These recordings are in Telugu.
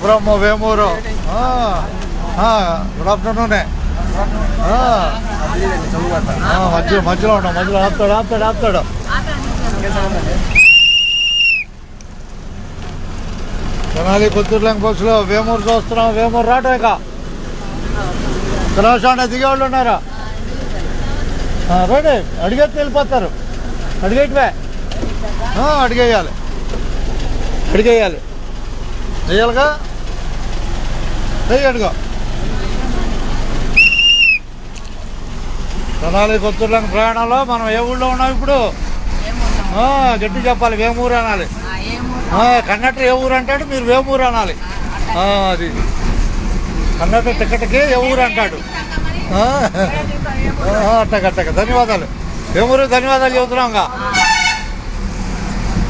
ఫ్రమ్ వేమూరు. గుడ్ ఆఫ్టర్నూనే. మధ్యలో ఉన్నాం, మధ్యలో ఆపుతాడు. తెనాలి కొత్తూరులంక బస్సులో వేమూరు చూస్తున్నాం. వేమూరు రావటం ఇక తినవసండి, దిగేవాళ్ళు ఉన్నారా? రండి, అడిగేసి వెళ్ళిపోతారు. అడిగేటివే అడిగేయాలి వెయ్యాలిగా. అడుగు. తెనాలి కొత్తూరులంక ప్రయాణంలో మనం ఏ ఊళ్ళో ఉన్నాం ఇప్పుడు? గట్టి చెప్పాలి, వేమూరు అనాలి. కండక్టర్ ఏ ఊరు అంటాడు, మీరు వేమూరు అనాలి. అది కండక్టర్ టికెట్కి ఏ ఊరు అంటాడు. అట్టగట్టక ధన్యవాదాలు వేమూరు. ధన్యవాదాలు చెబుతున్నాం,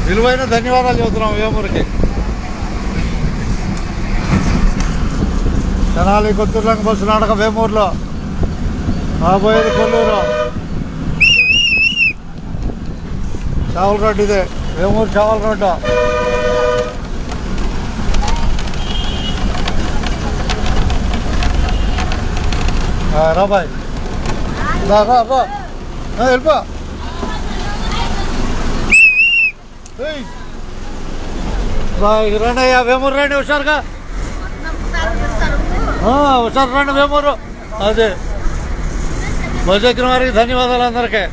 విలువైన ధన్యవాదాలు చెబుతున్నాం వేమూరుకి. తెనాలి కొత్తూరులంక బస్సు నాటక వేమూరులో, రాబోయేది కొల్లూరు. చావల రోడ్డు ఇదే, వేమూరు చావల రోడ్డు. రాబాయ్ వెళ్ళిపో. రండి అయ్యా, వేమూరు రండి, హుషారుగా హుషారు రండి వేమూరు. అదే బస్సు ఎక్కిన వారికి ధన్యవాదాలు అందరికీ,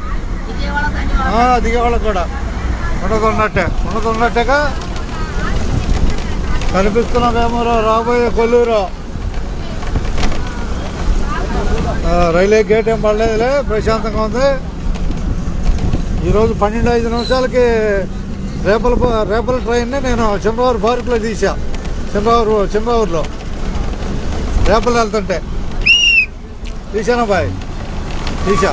దిగే వాళ్ళకి కూడా. ఉన్నట్టుగా కనిపిస్తున్న వేమూరు, రాబోయే కొల్లూరు. రైల్వే గేట్ ఏం పడలేదులే, ప్రశాంతంగా ఉంది. ఈరోజు 12:05 రేపల ట్రైన్ని నేను చంద్రబాబు పార్కులో తీసా. చంద్రబాబులో రేపలు వెళ్తుంటే తీసానా బాయ్, తీసా.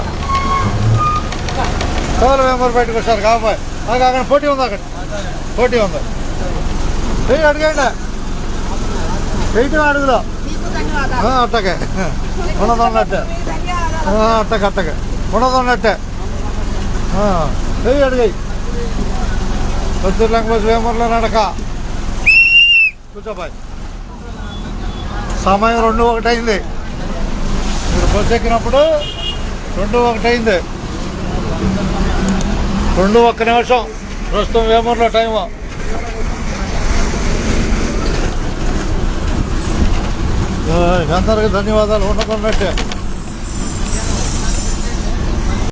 చాలా వేమూరు బయటకు వస్తారు కాబోయ్. అక్కడ పోటీ ఉంది, అడిగండి. 8 అడుగులో అట్టకే ఉన్నదన్నట్టే, అట్టకే ఉన్నదన్నట్టే. అడిగాయి కొత్తూరులంక బస్సు వేమూరులో నడక. కూర్చోబాయ్. సమయం 2:01 అయింది. మీరు బస్సు ఎక్కినప్పుడు 2:01 అయింది. 2:01 ప్రస్తుతం వేమూరులో టైము. అందరికీ ధన్యవాదాలు. ఉన్నదన్నట్టే.